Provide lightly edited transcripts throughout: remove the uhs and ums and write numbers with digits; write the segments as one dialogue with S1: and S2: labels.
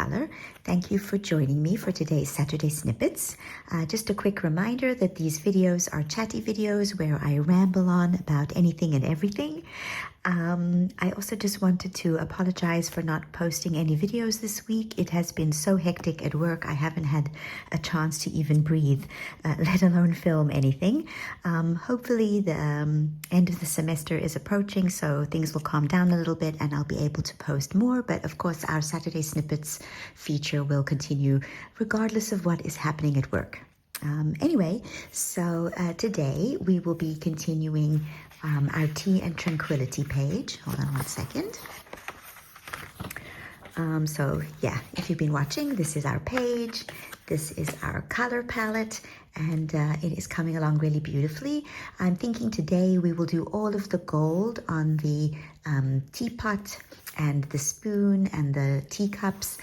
S1: color. Thank you for joining me for today's Saturday Snippets. Just a quick reminder that these videos are chatty videos where I ramble on about anything and everything. I also just wanted to apologize for not posting any videos this week. It has been so hectic at work. I haven't had a chance to even breathe, let alone film anything. Hopefully the end of the semester is approaching, so things will calm down a little bit and I'll be able to post more. But of course, our Saturday Snippets feature will continue regardless of what is happening at work. Anyway, so today we will be continuing our Tea and Tranquility page. Hold on one second. So yeah, if you've been watching, this is our page. This is our color palette, and it is coming along really beautifully. I'm thinking today we will do all of the gold on the teapot and the spoon and the teacups.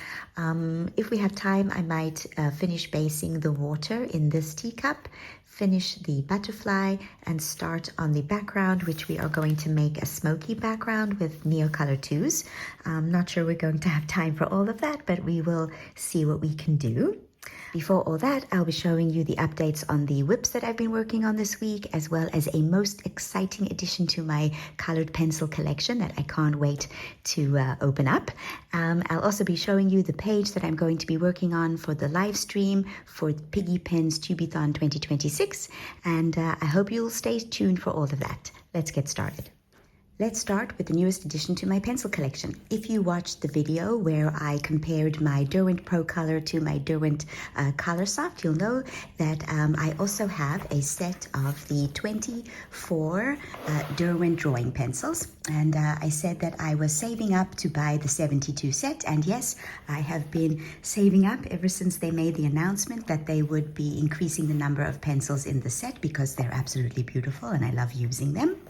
S1: If we have time, I might finish basing the water in this teacup, finish the butterfly, and start on the background, which we are going to make a smoky background with Neocolor 2s. I'm not sure we're going to have time for all of that, but we will see what we can do. Before all that, I'll be showing you the updates on the whips that I've been working on this week, as well as a most exciting addition to my colored pencil collection that I can't wait to open up. I'll also be showing you the page that I'm going to be working on for the live stream for Piggy Pen's Tubeathon 2026, and I hope you'll stay tuned for all of that. Let's get started. Let's start with the newest addition to my pencil collection. If you watched the video where I compared my Derwent Pro Color to my Derwent Color Soft, you'll know that I also have a set of the 24 Derwent drawing pencils. And I said that I was saving up to buy the 72 set. And yes, I have been saving up ever since they made the announcement that they would be increasing the number of pencils in the set because they're absolutely beautiful and I love using them.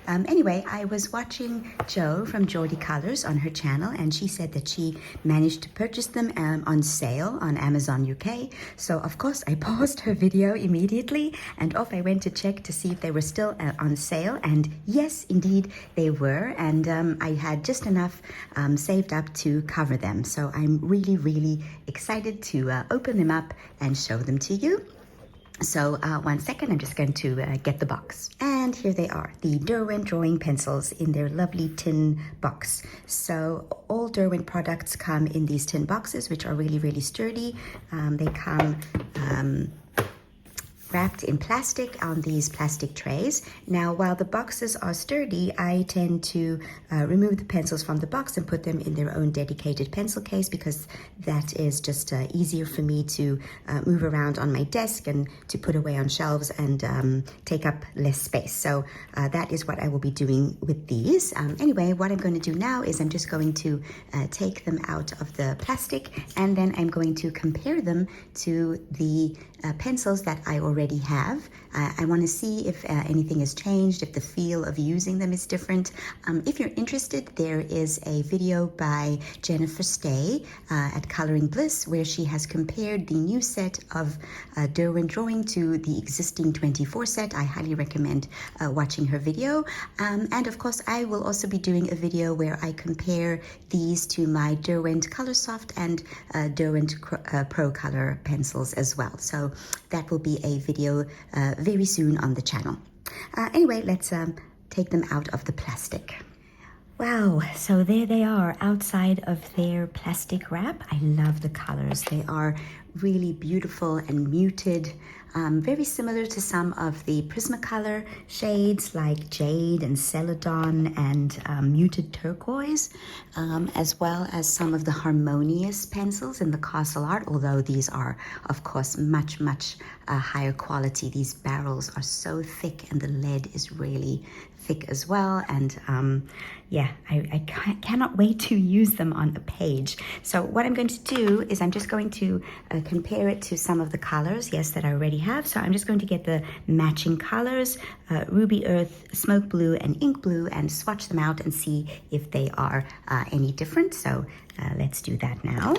S1: Anyway, I was watching Jo from Geordie Colors on her channel, and she said that she managed to purchase them on sale on Amazon UK. So of course I paused her video immediately and off I went to check to see if they were still on sale, and yes, indeed they were, and I had just enough saved up to cover them. So I'm really excited to open them up and show them to you. So 1 second, I'm just going to get the box. And here they are, the Derwent drawing pencils in their lovely tin box. So all Derwent products come in these tin boxes, which are really sturdy. They come wrapped in plastic on these plastic trays. Now, while the boxes are sturdy, I tend to remove the pencils from the box and put them in their own dedicated pencil case because that is just easier for me to move around on my desk and to put away on shelves and take up less space. So that is what I will be doing with these. Anyway, what I'm going to do now is I'm just going to take them out of the plastic, and then I'm going to compare them to the pencils that I already have. I want to see if anything has changed, if the feel of using them is different. If you're interested, there is a video by Jennifer Stay at Coloring Bliss where she has compared the new set of Derwent drawing to the existing 24 set. I highly recommend watching her video. And of course, I will also be doing a video where I compare these to my Derwent Color Soft and Derwent Pro Color pencils as well. So that will be a video very soon on the channel. Anyway, let's take them out of the plastic. Wow, so there they are outside of their plastic wrap. I love the colors. They are really beautiful and muted, very similar to some of the Prismacolor shades like Jade and Celadon and muted turquoise, as well as some of the Harmonious pencils in the Castle Art, although these are, of course, much higher quality. These barrels are so thick and the lead is really thick as well, and yeah, I cannot wait to use them on a page. So what I'm going to do is I'm just going to compare it to some of the colors, yes, that I already have. So I'm just going to get the matching colors, Ruby Earth, Smoke Blue, and Ink Blue, and swatch them out and see if they are any different. So let's do that now.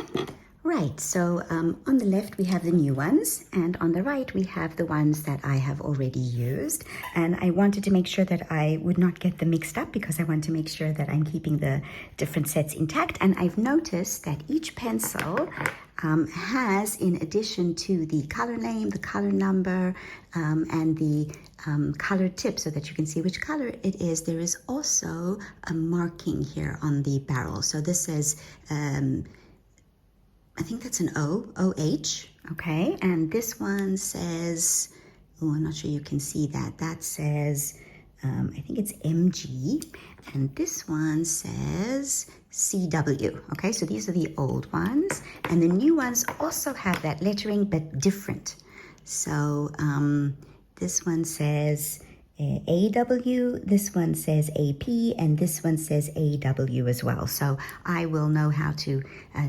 S1: Right, so on the left we have the new ones, and on the right we have the ones that I have already used. And I wanted to make sure that I would not get them mixed up because I want to make sure that I'm keeping the different sets intact. And I've noticed that each pencil has, in addition to the color name, the color number, and the color tip so that you can see which color it is, there is also a marking here on the barrel. So this says I think that's an O, O-H, okay? And this one says, oh, I'm not sure you can see that. That says, I think it's MG. And this one says CW, okay? So these are the old ones. And the new ones also have that lettering, but different. So this one says AW, this one says AP, and this one says AW as well. So I will know how to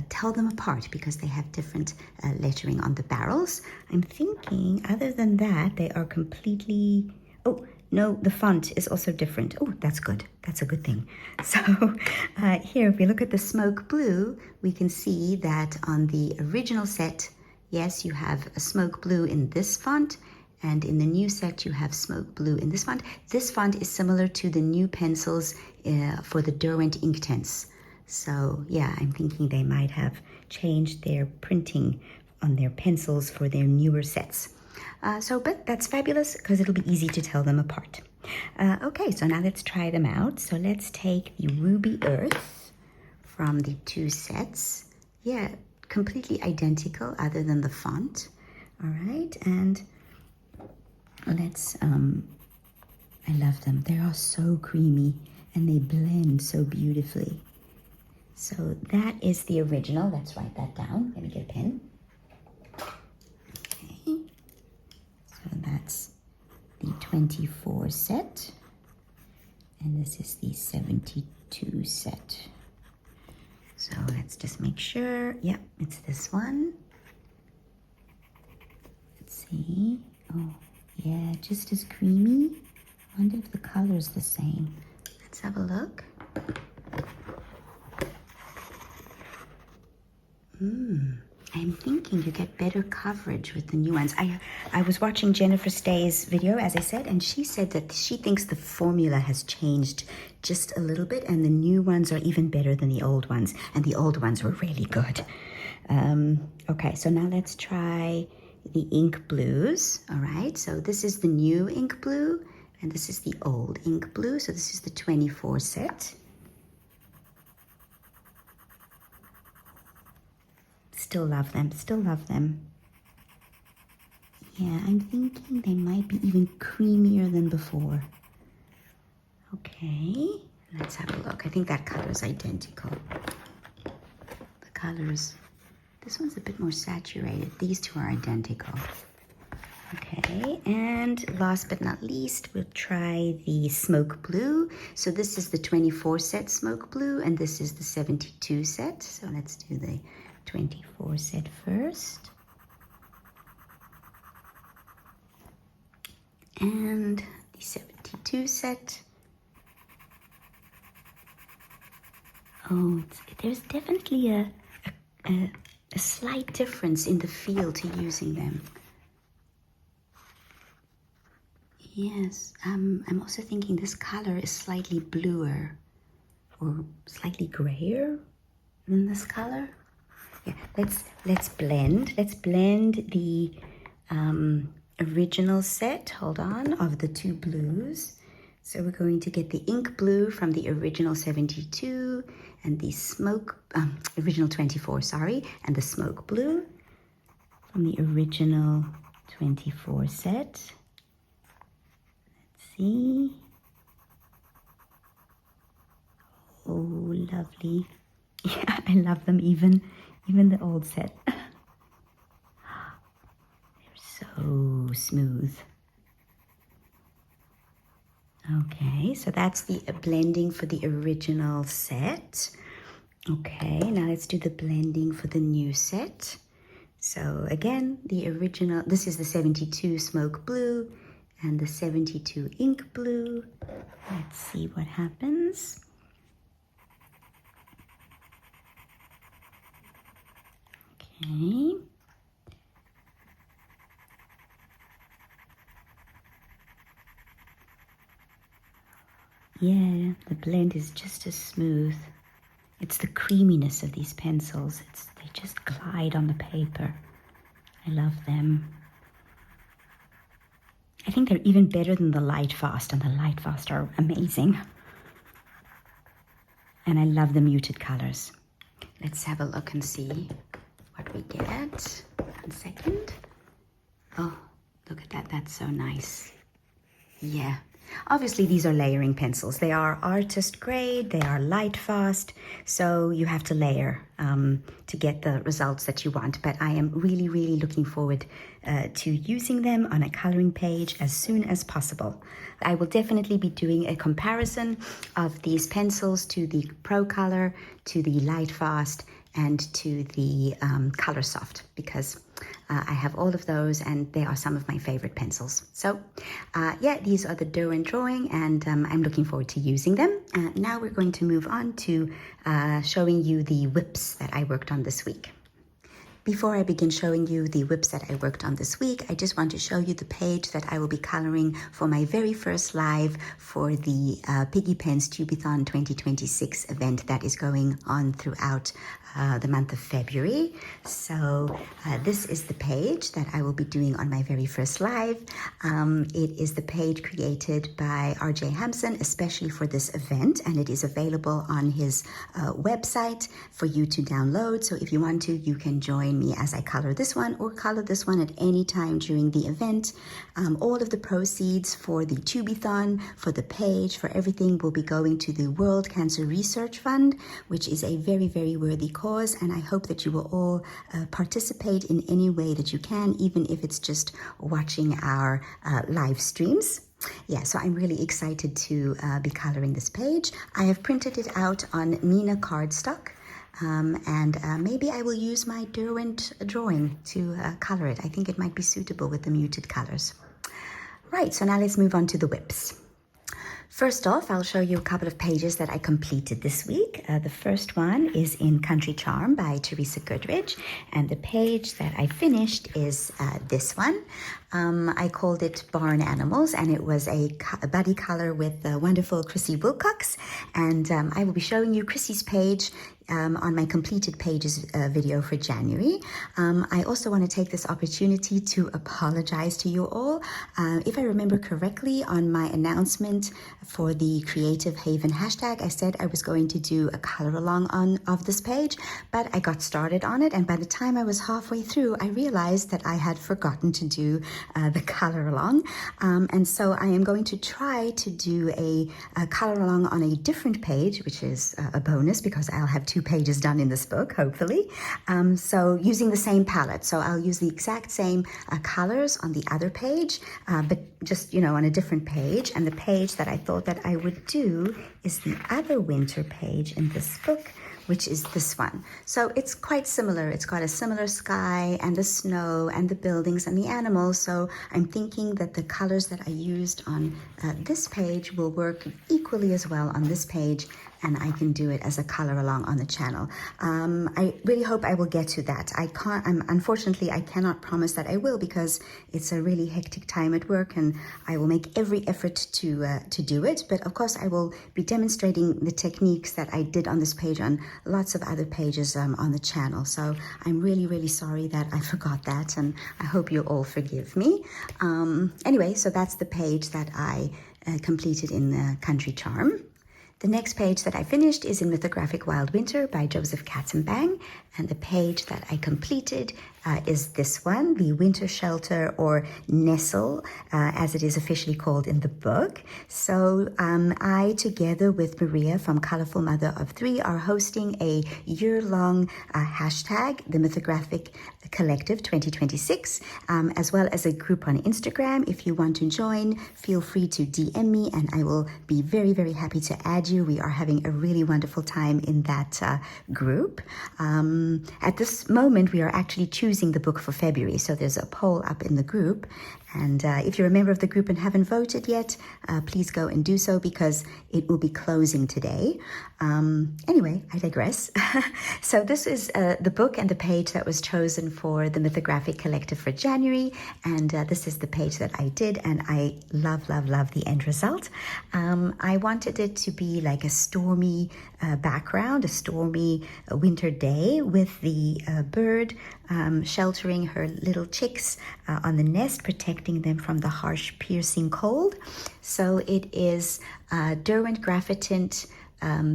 S1: tell them apart because they have different lettering on the barrels. I'm thinking, other than that, they are completely, oh, no, the font is also different. Oh, that's good. That's a good thing. So here, if we look at the smoke blue, we can see that on the original set, yes, you have a smoke blue in this font, and in the new set, you have smoke blue in this font. This font is similar to the new pencils for the Derwent Inktense. So yeah, I'm thinking they might have changed their printing on their pencils for their newer sets. But that's fabulous because it'll be easy to tell them apart. Okay, so now let's try them out. So let's take the Ruby Earth from the two sets. Yeah, completely identical other than the font. All right, and let's, I love them. They are so creamy and they blend so beautifully. So that is the original. Let's write that down. Let me get a pen. Okay. So that's the 24 set. And this is the 72 set. So let's just make sure. Yep, it's this one. Let's see. Oh, yeah, just as creamy. I wonder if the color is the same. Let's have a look. I'm thinking you get better coverage with the new ones. I was watching Jennifer Stay's video, as I said, and she said that she thinks the formula has changed just a little bit, and the new ones are even better than the old ones, and the old ones were really good. Okay, so now let's try the ink blues. All right, so this is the new ink blue, and this is the old ink blue. So this is the 24 set. Still love them, still love them. Yeah, I'm thinking they might be even creamier than before. Okay, let's have a look. I think that color is identical. The colors, this one's a bit more saturated. These two are identical. Okay, and last but not least, we'll try the smoke blue. So this is the 24 set smoke blue, and this is the 72 set. So let's do the 24 set first. And the 72 set. Oh, there's definitely a slight difference in the feel to using them. Yes, I'm also thinking this color is slightly bluer or slightly grayer than this color. Yeah, let's blend. Let's blend the original set, hold on, of the two blues. So we're going to get the ink blue from the original 72 and the original 24, sorry, and the smoke blue from the original 24 set. Let's see. Oh, lovely. Yeah, I love them even the old set. They're so smooth. Okay, so that's the blending for the original set. Okay, now let's do the blending for the new set. So again, the original, this is the 72 smoke blue and the 72 ink blue. Let's see what happens. Okay. Yeah, the blend is just as smooth. It's the creaminess of these pencils. They just glide on the paper. I love them. I think they're even better than the Light Fast, and the Light Fast are amazing. And I love the muted colors. Let's have a look and see what we get. 1 second. Oh, look at that. That's so nice. Yeah. Obviously, these are layering pencils. They are artist grade, they are light fast, so you have to layer to get the results that you want. But I am really, really looking forward to using them on a coloring page as soon as possible. I will definitely be doing a comparison of these pencils to the Pro Color, to the Light Fast, and to the Color Soft, because I have all of those and they are some of my favorite pencils. So yeah, these are the Derwent drawing, and I'm looking forward to using them. Now we're going to move on to showing you the whips that I worked on this week. Before I begin showing you the whips that I worked on this week, I just want to show you the page that I will be coloring for my very first live for the Piggy Pens Tubeathon 2026 event that is going on throughout the month of February. So this is the page that I will be doing on my very first live. It is the page created by RJ Hampson, especially for this event, and it is available on his website for you to download. So if you want to, you can join me as I color this one, or color this one at any time during the event. All of the proceeds for the Tubeathon, for the page, for everything will be going to the World Cancer Research Fund, which is a very, very worthy cause, and I hope that you will all participate in any way that you can, even if it's just watching our live streams. Yeah, so I'm really excited to be coloring this page. I have printed it out on Nina cardstock. And maybe I will use my Derwent drawing to color it. I think it might be suitable with the muted colors. Right, so now let's move on to the whips. First off, I'll show you a couple of pages that I completed this week. The first one is in Country Charm by Teresa Goodrich, and the page that I finished is this one. I called it Barn Animals, and it was a buddy color with the wonderful Chrissy Wilcox, and I will be showing you Chrissy's page on my completed pages video for January. I also want to take this opportunity to apologize to you all. If I remember correctly, on my announcement for the Creative Haven hashtag, I said I was going to do a color along of this page, but I got started on it, and by the time I was halfway through, I realized that I had forgotten to do the color along. And so I am going to try to do a color along on a different page, which is a bonus because I'll have 2 pages done in this book, hopefully. So using the same palette. So I'll use the exact same colors on the other page, but just, you know, on a different page. And the page that I thought that I would do is the other winter page in this book, which is this one. So it's quite similar. It's got a similar sky and the snow and the buildings and the animals. So I'm thinking that the colors that I used on this page will work equally as well on this page, and I can do it as a color along on the channel. I really hope I will get to that. Unfortunately, I cannot promise that I will, because it's a really hectic time at work, and I will make every effort to do it. But of course, I will be demonstrating the techniques that I did on this page on lots of other pages on the channel. So I'm really, really sorry that I forgot that, and I hope you all forgive me. Anyway, so that's the page that I completed in Country Charm. The next page that I finished is in Mythographic Wild Winter by Joseph Katzenbang, and the page that I completed is this one, the Winter Shelter, or Nestle, as it is officially called in the book. So I, together with Maria from Colorful Mother of 3, are hosting a year-long hashtag, the Mythographic Collective 2026, as well as a group on Instagram. If you want to join, feel free to DM me, and I will be very, very happy to add you. We are having a really wonderful time in that group. At this moment, we are actually choosing choosing the book for February. So there's a poll up in the group. And if you're a member of the group and haven't voted yet, please go and do so because it will be closing today. Anyway, I digress. So this is the book and the page that was chosen for the Mythographic Collective for January. And this is the page that I did. And I love, love, love the end result. I wanted it to be like a stormy background, a stormy winter day with the bird sheltering her little chicks on the nest, protecting them from the harsh, piercing cold. So it is Derwent Graphitint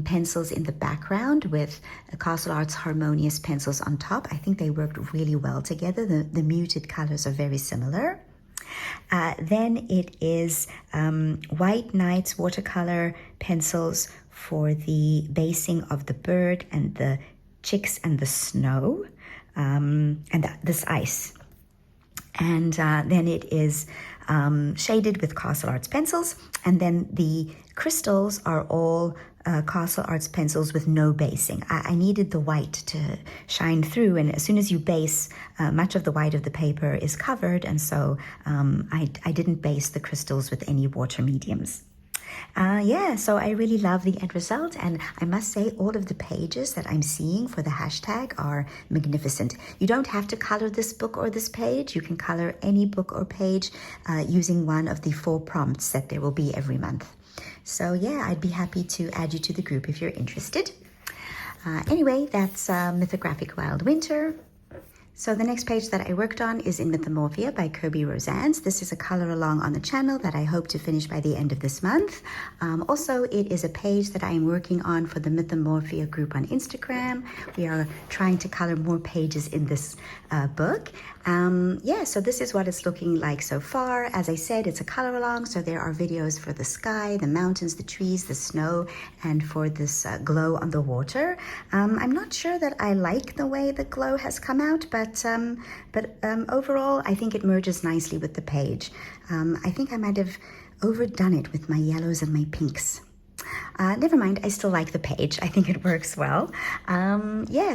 S1: pencils in the background with Castle Arts Harmonious pencils on top. I think they worked really well together. The muted colors are very similar. Then it is White Nights watercolor pencils for the basing of the bird and the chicks and the snow and this ice. And then it is shaded with Castle Arts pencils. And then the crystals are all Castle Arts pencils with no basing. I needed the white to shine through, and as soon as you base, much of the white of the paper is covered, and so I didn't base the crystals with any water mediums. So I really love the end result, and I must say all of the pages that I'm seeing for the hashtag are magnificent. You don't have to color this book or this page. You can color any book or page using one of the 4 prompts that there will be every month. So yeah, I'd be happy to add you to the group if you're interested. Anyway, that's Mythographic Wild Winter. So the next page that I worked on is in Mythomorphia by Kirby Rosannes. This is a color along on the channel that I hope to finish by the end of this month. Also, it is a page that I am working on for the Mythomorphia group on Instagram. We are trying to color more pages in this book. So this is what it's looking like so far. As I said, it's a color along, so there are videos for the sky, the mountains, the trees, the snow, and for this glow on the water. I'm not sure that I like the way the glow has come out, but overall, I think it merges nicely with the page. I think I might have overdone it with my yellows and my pinks. Never mind, I still like the page. I think it works well.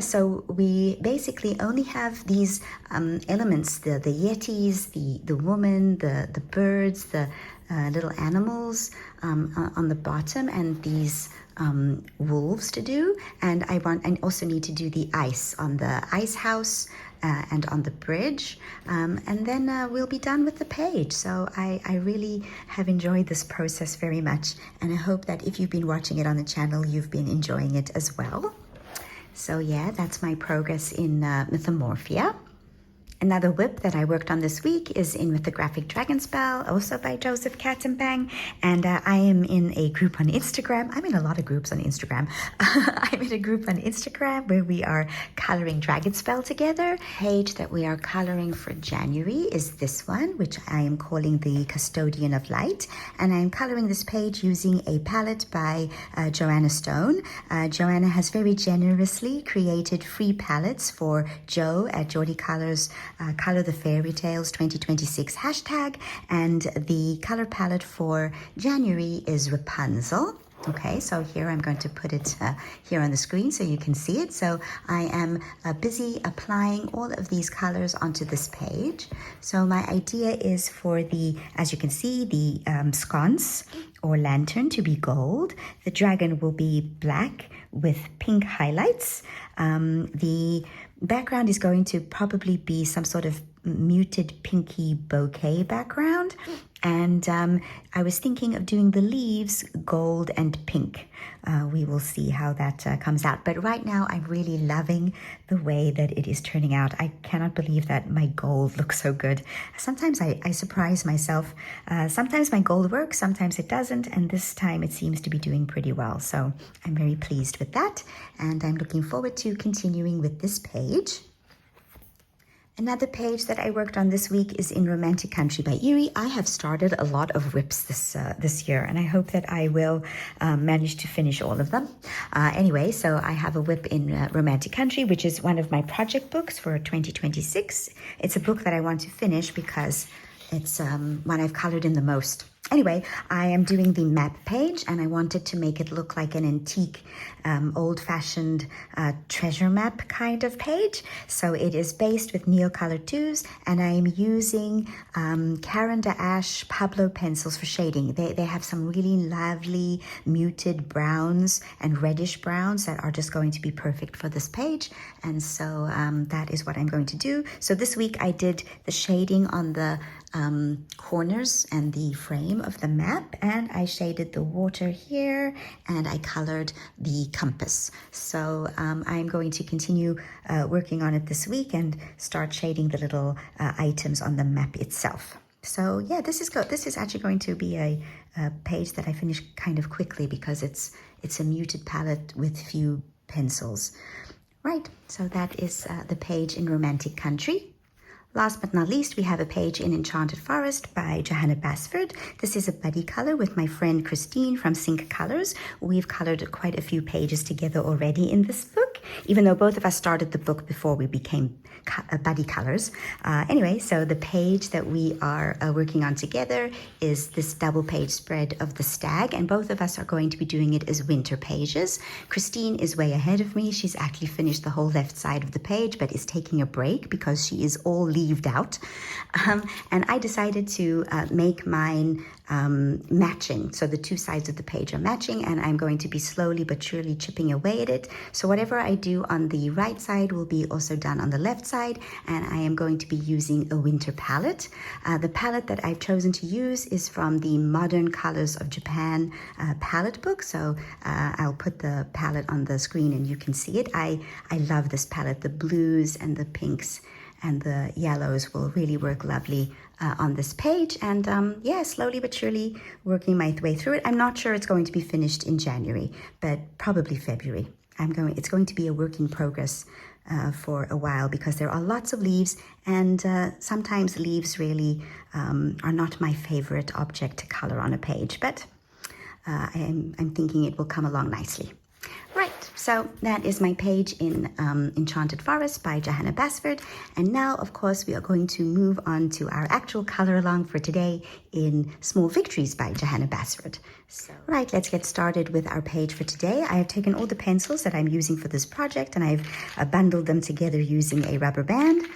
S1: So we basically only have these elements, the yetis, the woman, the birds, the little animals on the bottom, and these wolves to do. And I also need to do the ice on the ice house and on the bridge, and then we'll be done with the page. So I really have enjoyed this process very much, and I hope that if you've been watching it on the channel, you've been enjoying it as well. So yeah, that's my progress in Mythomorphia. Another whip that I worked on this week is in Mythographic Dragonspell, also by Joseph Katzenbang, and I am in a group on Instagram. I'm in a lot of groups on Instagram. I'm in a group on Instagram where we are coloring Dragonspell together. The page that we are coloring for January is this one, which I am calling the Custodian of Light, and I'm coloring this page using a palette by Joanna Stone. Joanna has very generously created free palettes for Joe at Geordie Colors Color the Fairy Tales 2026 hashtag, and the color palette for January is Rapunzel. Okay, so here I'm going to put it here on the screen so you can see it. So I am busy applying all of these colors onto this page. So my idea is for the, as you can see, the sconce or lantern to be gold. The dragon will be black with pink highlights. The background is going to probably be some sort of muted pinky bouquet background, and I was thinking of doing the leaves gold and pink. We will see how that comes out, but right now I'm really loving the way that it is turning out. I cannot believe that my gold looks so good. Sometimes I surprise myself. Sometimes my gold works, sometimes it doesn't, and this time it seems to be doing pretty well, so I'm very pleased with that, and I'm looking forward to continuing with this page. Another page that I worked on this week is in Romantic Country by Erie. I have started a lot of whips this year, and I hope that I will manage to finish all of them. Anyway, so I have a whip in Romantic Country, which is one of my project books for 2026. It's a book that I want to finish because it's one I've colored in the most. Anyway, I am doing the map page and I wanted to make it look like an antique, old-fashioned treasure map kind of page. So it is based with Neocolor 2s and I am using Caran d'Ache Pablo pencils for shading. They have some really lovely muted browns and reddish browns that are just going to be perfect for this page. And so that is what I'm going to do. So this week I did the shading on the corners and the frame of the map, and I shaded the water here and I colored the compass. So I'm going to continue working on it this week and start shading the little items on the map itself. So yeah, this is actually going to be a page that I finish kind of quickly because it's a muted palette with few pencils. Right, so that is the page in Romantic Country. Last but not least, we have a page in Enchanted Forest by Joanna Stone. This is a buddy color with my friend Christine from Sync Colors. We've colored quite a few pages together already in this book, even though both of us started the book before we became buddy colors. Anyway, so the page that we are working on together is this double page spread of the stag, and both of us are going to be doing it as winter pages. Christine is way ahead of me. She's actually finished the whole left side of the page, but is taking a break because she is all leaved out. And I decided to make mine matching. So the two sides of the page are matching, and I'm going to be slowly but surely chipping away at it. So whatever I do on the right side will be also done on the left side, and I am going to be using a winter palette. The palette that I've chosen to use is from the Modern Colors of Japan palette book. So I'll put the palette on the screen and you can see it. I love this palette. The blues and the pinks and the yellows will really work lovely on this page. And yeah, slowly but surely working my way through it. I'm not sure it's going to be finished in January, but probably February. It's going to be a work in progress for a while because there are lots of leaves, and sometimes leaves really are not my favorite object to color on a page, but I'm thinking it will come along nicely. Right, so that is my page in Enchanted Forest by Joanna Stone. And now, of course, we are going to move on to our actual color along for today in Small Victories by Joanna Stone. So, right, let's get started with our page for today. I have taken all the pencils that I'm using for this project and I've bundled them together using a rubber band.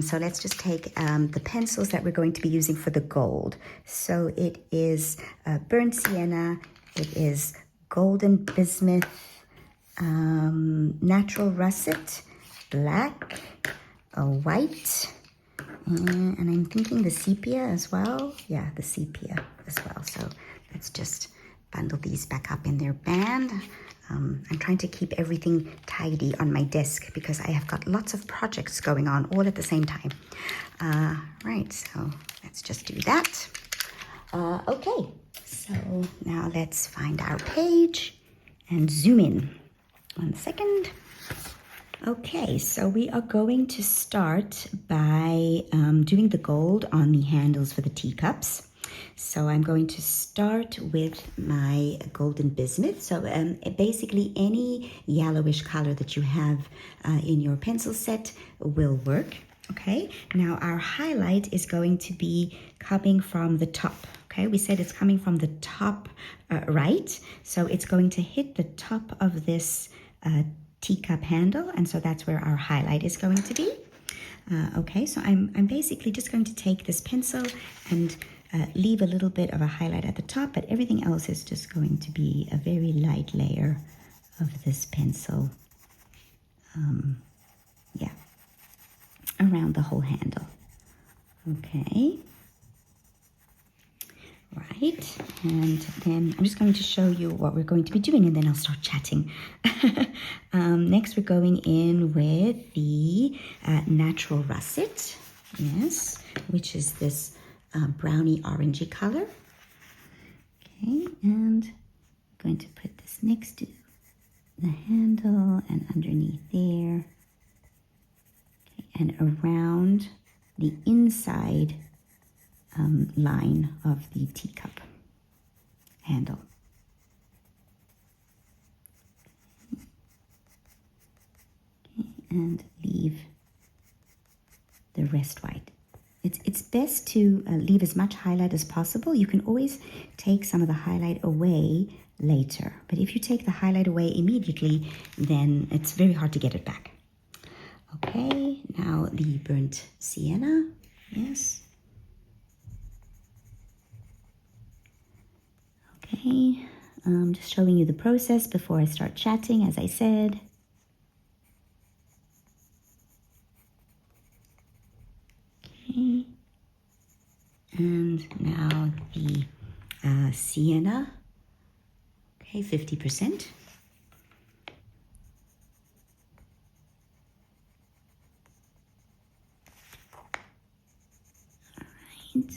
S1: So let's just take the pencils that we're going to be using for the gold. So it is burnt sienna, it is golden bismuth, natural russet, black, white, and I'm thinking the sepia as well. Yeah, the sepia as well. So let's just bundle these back up in their band. I'm trying to keep everything tidy on my desk because I have got lots of projects going on all at the same time. Right, so let's just do that. Okay, so now let's find our page and zoom in. 1 second. Okay, so we are going to start by doing the gold on the handles for the teacups. So I'm going to start with my golden bismuth. So basically any yellowish color that you have in your pencil set will work. Okay, now our highlight is going to be coming from the top. Okay, we said it's coming from the top right. So it's going to hit the top of this teacup handle, and so that's where our highlight is going to be. Okay, so I'm basically just going to take this pencil and leave a little bit of a highlight at the top, but everything else is just going to be a very light layer of this pencil. Yeah, around the whole handle. Okay. Right, and then I'm just going to show you what we're going to be doing and then I'll start chatting. Next we're going in with the natural russet, yes, which is this browny orangey color. Okay, and I'm going to put this next to the handle and underneath there. Okay, and around the inside line of the teacup handle. Okay, and leave the rest white. it's best to leave as much highlight as possible. You can always take some of the highlight away later, but if you take the highlight away immediately, then it's very hard to get it back. Okay, now the burnt sienna, yes. Okay, just showing you the process before I start chatting, as I said. Okay, and now the sienna, okay, 50%. All right.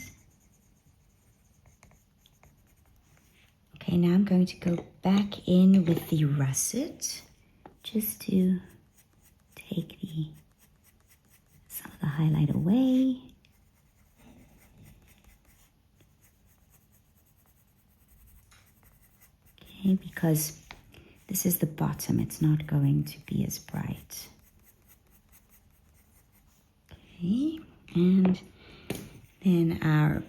S1: Okay, now I'm going to go back in with the russet just to take some of the highlight away. Okay, because this is the bottom, it's not going to be as bright. Okay, and then our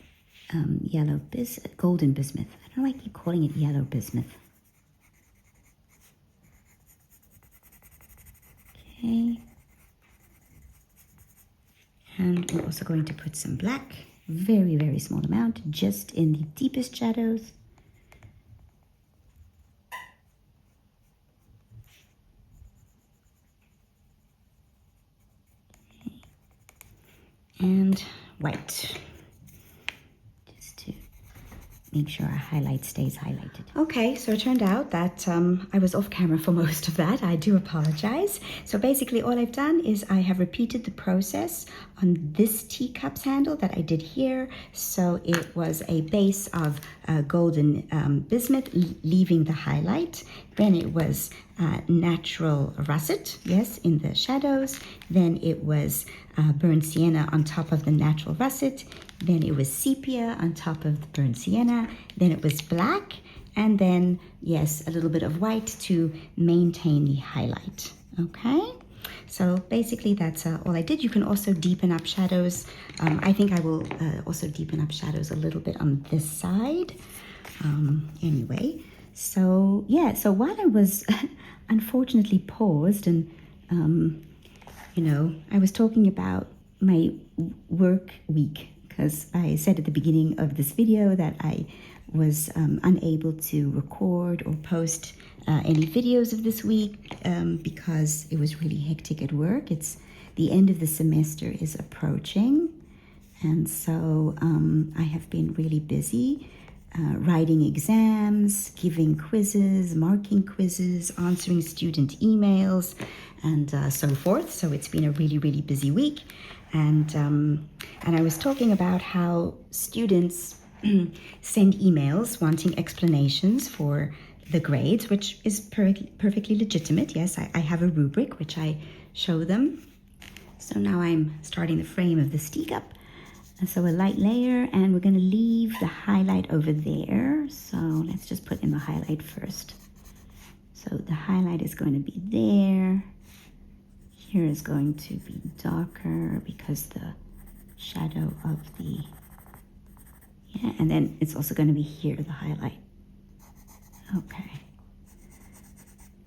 S1: golden bismuth. I don't know why I keep calling it yellow bismuth. Okay. And we're also going to put some black, very, very small amount, just in the deepest shadows. Okay. And white. Make sure our highlight stays highlighted. Okay, so it turned out that I was off camera for most of that. I do apologize. So basically all I've done is I have repeated the process on this teacup's handle that I did here. So it was a base of golden bismuth, leaving the highlight. Then it was natural russet, yes, in the shadows. Then it was burnt sienna on top of the natural russet. Then it was sepia on top of the burnt sienna. Then it was black. And then, yes, a little bit of white to maintain the highlight. Okay? So basically that's all I did. You can also deepen up shadows. I think I will also deepen up shadows a little bit on this side. Anyway, so yeah, so while I was unfortunately paused and, you know, I was talking about my work week, because I said at the beginning of this video that I was unable to record or post any videos of this week because it was really hectic at work. It's the end of the semester is approaching, and so I have been really busy writing exams, giving quizzes, marking quizzes, answering student emails, and so forth. So it's been a really, really busy week. And I was talking about how students send emails wanting explanations for the grades, which is perfectly legitimate. Yes, I have a rubric which I show them. So now I'm starting the frame of this teacup. So a light layer, and we're going to leave the highlight over there. So let's just put in the highlight first. So the highlight is going to be there. Here is going to be darker because the shadow of the, yeah, and then it's also going to be here, the highlight. Okay.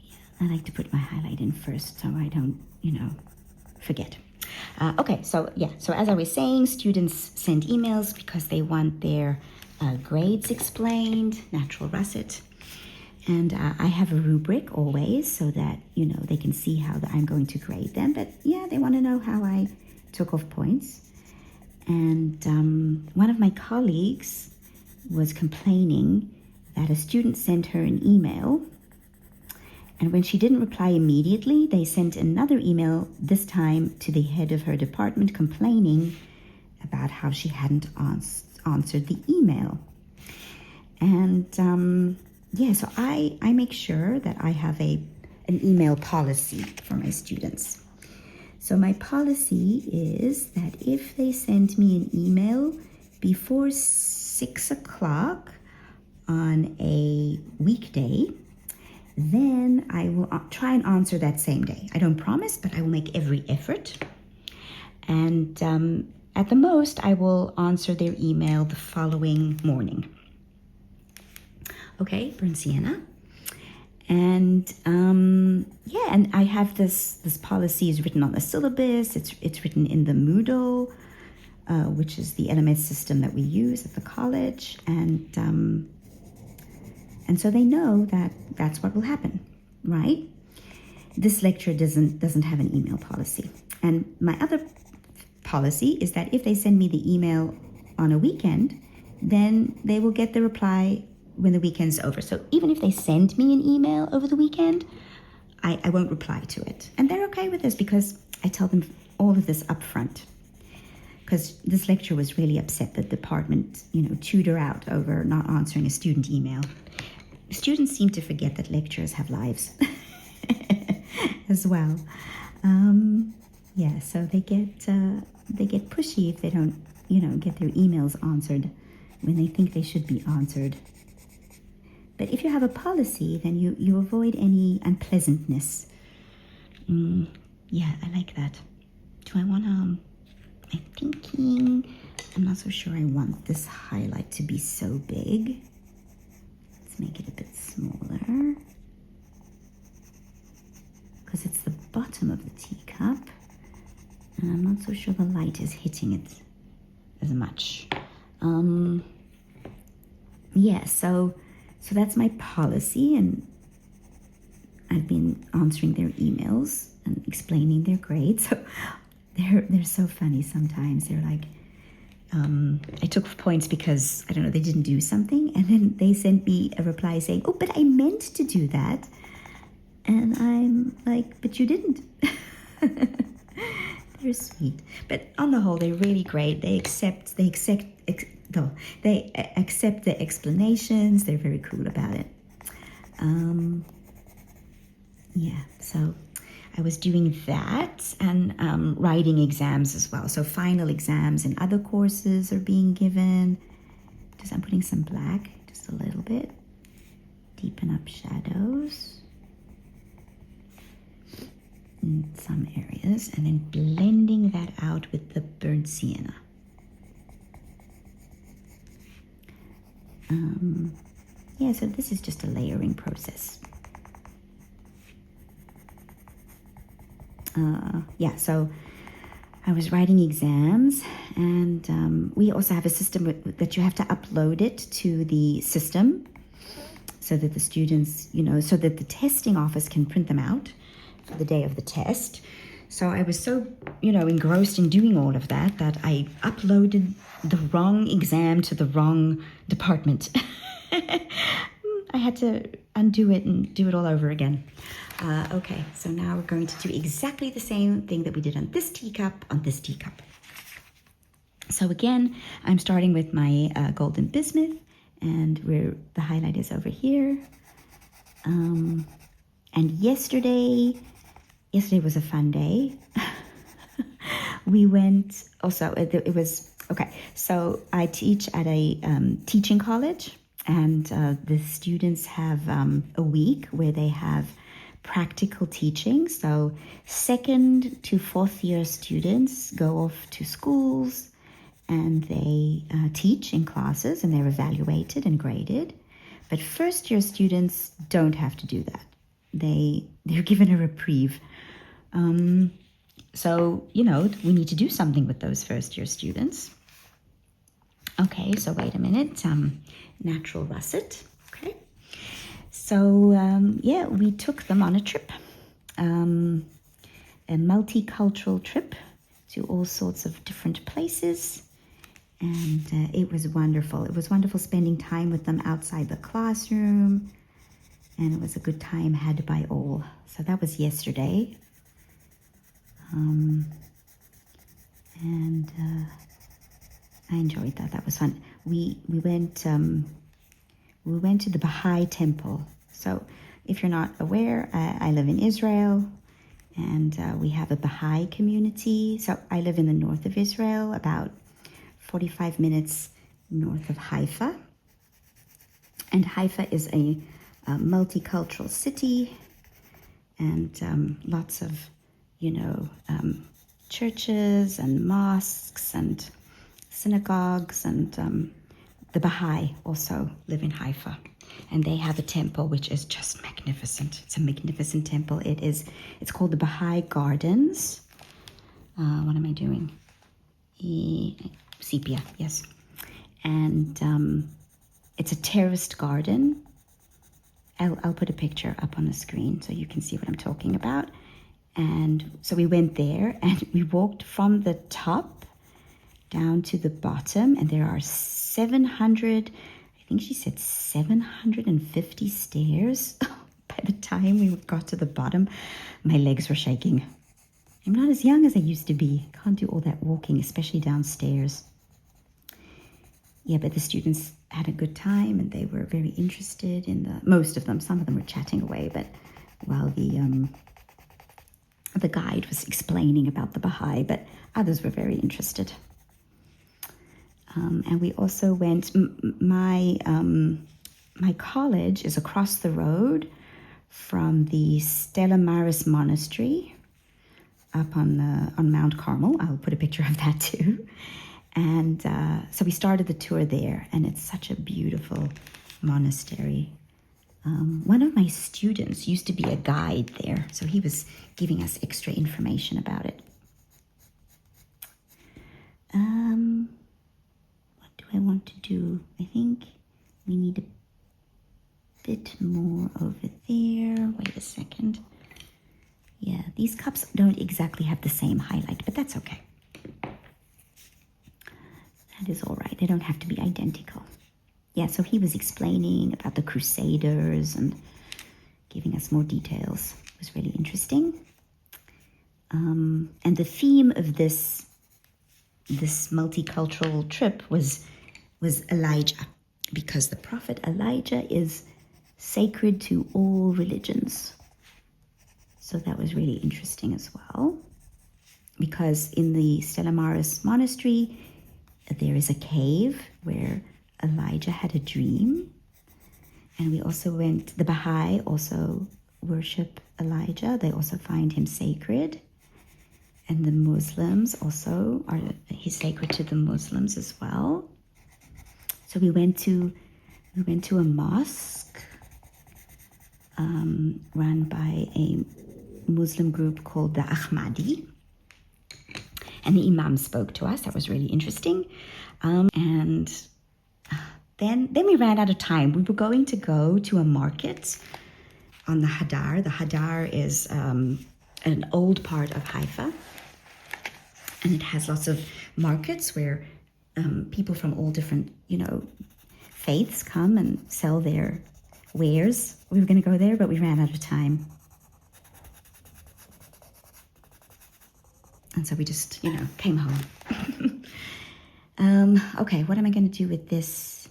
S1: Yeah, I like to put my highlight in first so I don't, you know, forget. Okay, so yeah, so as I was saying, students send emails because they want their grades explained, natural russet. And I have a rubric always so that, you know, they can see how I'm going to grade them. But yeah, they want to know how I took off points. And one of my colleagues was complaining that a student sent her an email. And when she didn't reply immediately, they sent another email, this time to the head of her department, complaining about how she hadn't answered the email. And yeah, so I make sure that I have an email policy for my students. So my policy is that if they send me an email before 6 o'clock on a weekday, then I will try and answer that same day. I don't promise, but I will make every effort. And at the most, I will answer their email the following morning. Okay, burnt sienna. And yeah, and I have this policy is written on the syllabus. It's written in the Moodle, which is the LMS system that we use at the college, and so they know that that's what will happen, right? This lecture doesn't have an email policy, and my other policy is that if they send me the email on a weekend, then they will get the reply when the weekend's over. So even if they send me an email over the weekend, I won't reply to it. And they're okay with this because I tell them all of this up front. Because this lecturer was really upset that the department, chewed her out over not answering a student email. Students seem to forget that lecturers have lives as well. Yeah, so they get pushy if they don't, get their emails answered when they think they should be answered. But if you have a policy, then you avoid any unpleasantness. Yeah, I like that. Do I want to... I'm thinking... I'm not so sure I want this highlight to be so big. Let's make it a bit smaller. Because it's the bottom of the teacup. And I'm not so sure the light is hitting it as much. Yeah, so that's my policy, and I've been answering their emails and explaining their grades. So they're so funny sometimes. They're like, I took points because, I don't know, they didn't do something, and then they sent me a reply saying, oh, but I meant to do that. And I'm like, but you didn't. They're sweet. But on the whole, they're really great. They accept the explanations. They're very cool about it. Yeah, so I was doing that and writing exams as well. So final exams and other courses are being given. Just I'm putting some black, just a little bit. Deepen up shadows in some areas, and then blending that out with the burnt sienna. Yeah, so this is just a layering process. Yeah, so I was writing exams, and we also have a system that you have to upload it to the system so that the students, so that the testing office can print them out for the day of the test. So I was so, engrossed in doing all of that I uploaded the wrong exam to the wrong department. I had to undo it and do it all over again. Okay, so now we're going to do exactly the same thing that we did on this teacup, So again, I'm starting with my golden bismuth, and the highlight is over here. And yesterday was a fun day. We went, also, it was, okay, so I teach at a teaching college, and the students have a week where they have practical teaching. So 2nd to 4th year students go off to schools, and they teach in classes, and they're evaluated and graded. But 1st year students don't have to do that. They're given a reprieve. So, we need to do something with those 1st year students. Okay, so wait a minute. Natural russet. Okay. So, yeah, we took them on a trip, a multicultural trip to all sorts of different places. And it was wonderful. It was wonderful spending time with them outside the classroom. And it was a good time had by all. So that was yesterday. And I enjoyed that. That was fun. We went to the Baha'i temple. So if you're not aware, I live in Israel, and we have a Baha'i community. So I live in the north of Israel, about 45 minutes north of Haifa. And Haifa is a multicultural city, and lots of,
S2: churches and mosques and synagogues, and the Baha'i also live in Haifa. And they have a temple which is just magnificent. It's a magnificent temple. It's called the Baha'i Gardens. What am I doing? Sepia, yes. And it's a terraced garden. I'll put a picture up on the screen so you can see what I'm talking about. And so we went there and we walked from the top down to the bottom, and there are 700, I think she said 750 stairs. By the time we got to the bottom, my legs were shaking. I'm not as young as I used to be. Can't do all that walking, especially downstairs. Yeah, but the students had a good time and they were very interested in most of them. Some of them were chatting away, but while the guide was explaining about the Baha'i, but others were very interested. And we also went, my college is across the road from the Stella Maris Monastery up on Mount Carmel. I'll put a picture of that too. And so we started the tour there, and it's such a beautiful monastery. One of my students used to be a guide there, so he was giving us extra information about it. What do I want to do? I think we need a bit more over there. Wait a second. Yeah, these cups don't exactly have the same highlight, but that's okay. That is all right. They don't have to be identical. Yeah, so he was explaining about the Crusaders and giving us more details. It was really interesting. And the theme of this multicultural trip was Elijah, because the prophet Elijah is sacred to all religions. So that was really interesting as well, because in the Stella Maris Monastery, there is a cave where Elijah had a dream. And we also went, the Baha'i also worship Elijah. They also find him sacred. And the Muslims also he's sacred to the Muslims as well. So we went to a mosque run by a Muslim group called the Ahmadi. And the Imam spoke to us. That was really interesting. And then we ran out of time. We were going to go to a market on the Hadar. The Hadar is an old part of Haifa. And it has lots of markets where people from all different, faiths come and sell their wares. We were going to go there, but we ran out of time. And so we just, came home. Okay, what am I going to do with this?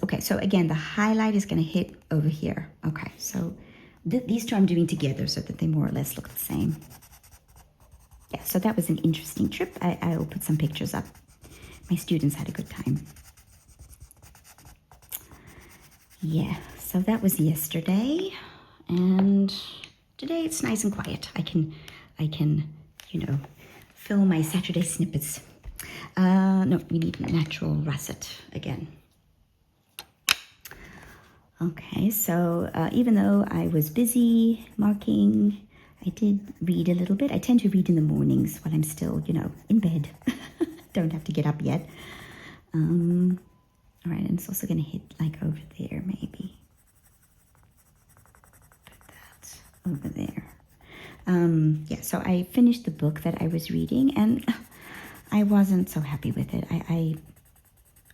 S2: Okay, so again, the highlight is going to hit over here. Okay, so these two I'm doing together so that they more or less look the same. Yeah, so that was an interesting trip. I'll put some pictures up. My students had a good time. Yeah, so that was yesterday. And today it's nice and quiet. I can film my Saturday snippets. No, we need natural russet again. Okay, so even though I was busy marking, I did read a little bit. I tend to read in the mornings while I'm still, in bed. Don't have to get up yet. All right, and it's also going to hit like over there, maybe. Put that over there. Yeah, so I finished the book that I was reading, and I wasn't so happy with it.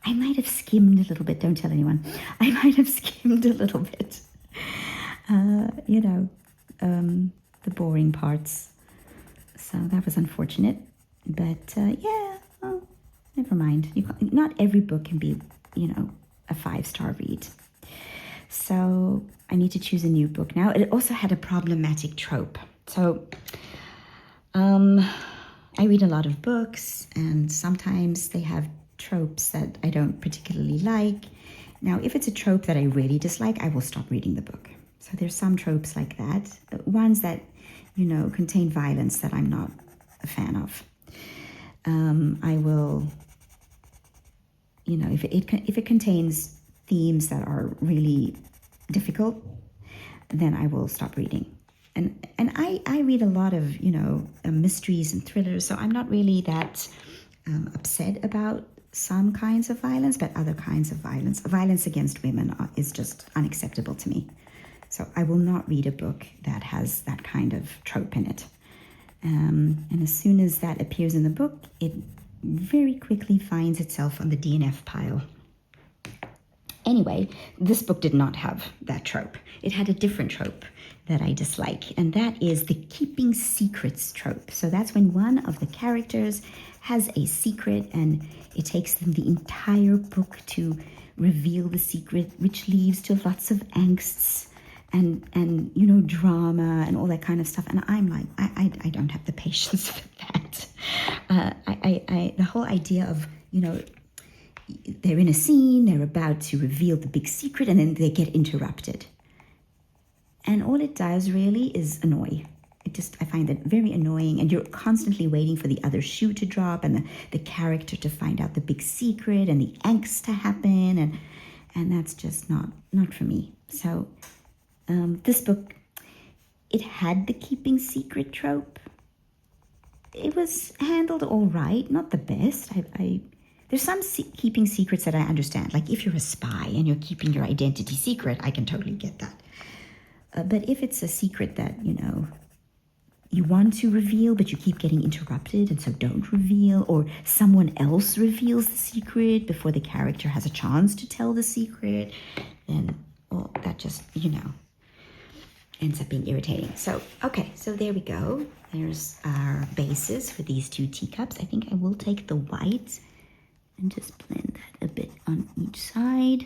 S2: I might have skimmed a little bit. Don't tell anyone. I might have skimmed a little bit. The boring parts. So that was unfortunate. But yeah, well, never mind. Not every book can be, a 5-star read. So I need to choose a new book now. It also had a problematic trope. So I read a lot of books, and sometimes they have tropes that I don't particularly like. Now, if it's a trope that I really dislike, I will stop reading the book. So there's some tropes like that. Ones that, contain violence that I'm not a fan of. I will, you know, if it contains themes that are really difficult, then I will stop reading. And I read a lot of, you know, mysteries and thrillers, so I'm not really that upset about some kinds of violence, but other kinds of violence against women is just unacceptable to me. So I will not read a book that has that kind of trope in it. And as soon as that appears in the book, it very quickly finds itself on the DNF pile. Anyway, this book did not have that trope. It had a different trope that I dislike, and that is the keeping secrets trope. So that's when one of the characters has a secret and it takes them the entire book to reveal the secret, which leads to lots of angsts and you know, drama and all that kind of stuff. And I'm like, I don't have the patience for that. The whole idea of, you know, they're in a scene, they're about to reveal the big secret, and then they get interrupted. And all it does really is annoy. I find it very annoying, and you're constantly waiting for the other shoe to drop and the character to find out the big secret and the angst to happen, and that's just not for me. So this book, it had the keeping secret trope. It was handled all right, not the best. There's some keeping secrets that I understand. Like if you're a spy and you're keeping your identity secret, I can totally get that. But if it's a secret that, you know, you want to reveal, but you keep getting interrupted and so don't reveal, or someone else reveals the secret before the character has a chance to tell the secret, then, well, that just, you know, ends up being irritating. So, okay, so there we go. There's our bases for these two teacups. I think I will take the white and just blend that a bit on each side.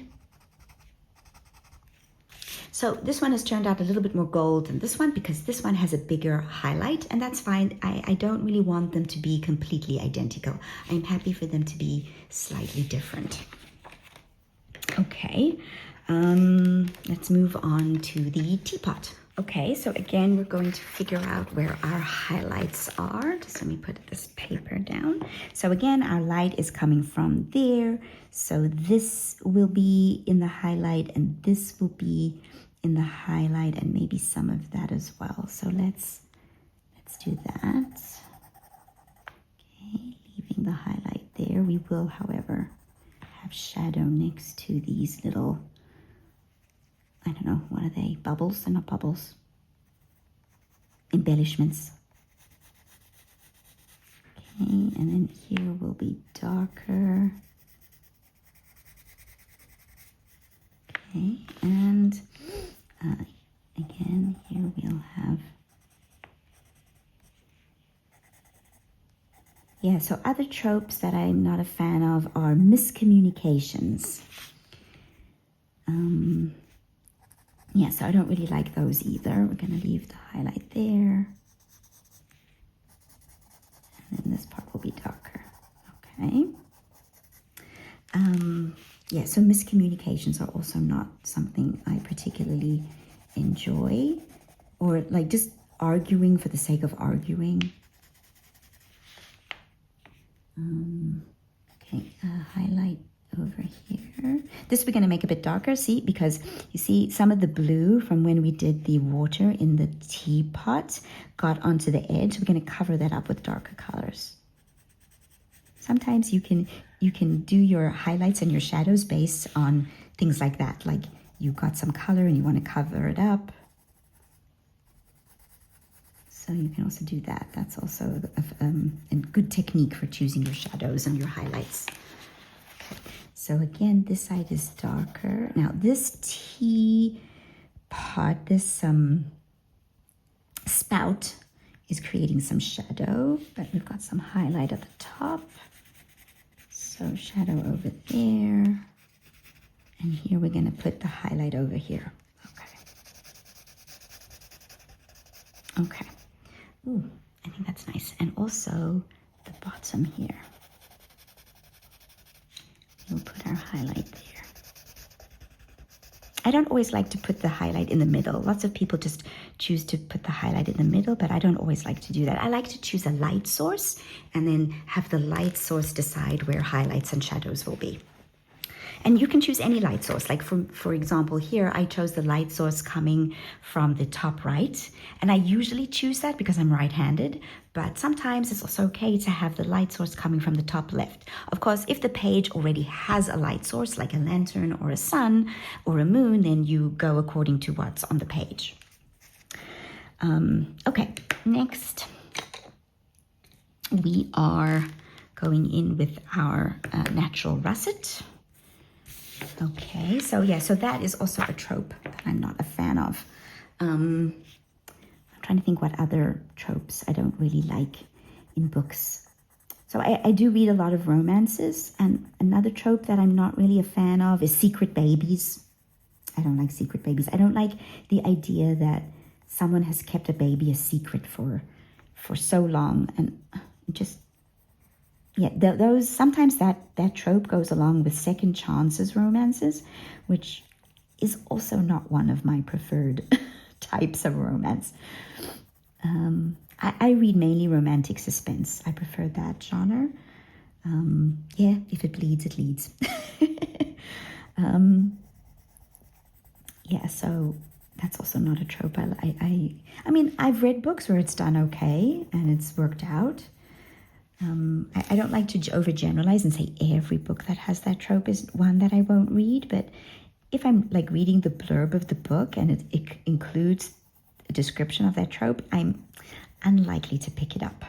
S2: So this one has turned out a little bit more gold than this one because this one has a bigger highlight, and that's fine. I don't really want them to be completely identical. I'm happy for them to be slightly different. Okay, let's move on to the teapot. Okay, so again, we're going to figure out where our highlights are. Just let me put this paper down. So again, our light is coming from there. So this will be in the highlight and this will be in the highlight and maybe some of that as well. So let's do that. Okay, leaving the highlight there. We will, however, have shadow next to these little, I don't know, what are they? Bubbles? They're not bubbles. Embellishments. Okay, and then here will be darker. Okay, and again, here we'll have, yeah, so other tropes that I'm not a fan of are miscommunications. Yeah, so I don't really like those either. We're going to leave the highlight there. And then this part will be darker. Okay. Yeah, so miscommunications are also not something I particularly enjoy. Or like just arguing for the sake of arguing. Okay, highlight over here. This we're going to make a bit darker, see, because you see some of the blue from when we did the water in the teapot got onto the edge. We're going to cover that up with darker colors. Sometimes you can do your highlights and your shadows based on things like that, like you got some color and you want to cover it up. So you can also do that. That's also a good technique for choosing your shadows and your highlights. So again, this side is darker. Now this teapot, this spout is creating some shadow, but we've got some highlight at the top. So shadow over there. And here we're gonna put the highlight over here. Okay. Okay. Ooh, I think that's nice. And also the bottom here. We'll put our highlight there. I don't always like to put the highlight in the middle. Lots of people just choose to put the highlight in the middle, but I don't always like to do that. I like to choose a light source and then have the light source decide where highlights and shadows will be. And you can choose any light source. Like for example, here I chose the light source coming from the top right. And I usually choose that because I'm right-handed, but sometimes it's also okay to have the light source coming from the top left. Of course, if the page already has a light source, like a lantern or a sun or a moon, then you go according to what's on the page. Okay, next we are going in with our natural russet. Okay, so yeah, so that is also a trope that I'm not a fan of. I'm trying to think what other tropes I don't really like in books. So I do read a lot of romances, and another trope that I'm not really a fan of is secret babies. I don't like secret babies. I don't like the idea that someone has kept a baby a secret for so long, and just yeah, those sometimes that trope goes along with second chances romances, which is also not one of my preferred types of romance. I read mainly romantic suspense. I prefer that genre. Yeah, if it bleeds, it leads. Yeah, so that's also not a trope. I mean, I've read books where it's done okay and it's worked out. I don't like to overgeneralize and say every book that has that trope is one that I won't read, but if I'm like reading the blurb of the book and it includes a description of that trope, I'm unlikely to pick it up.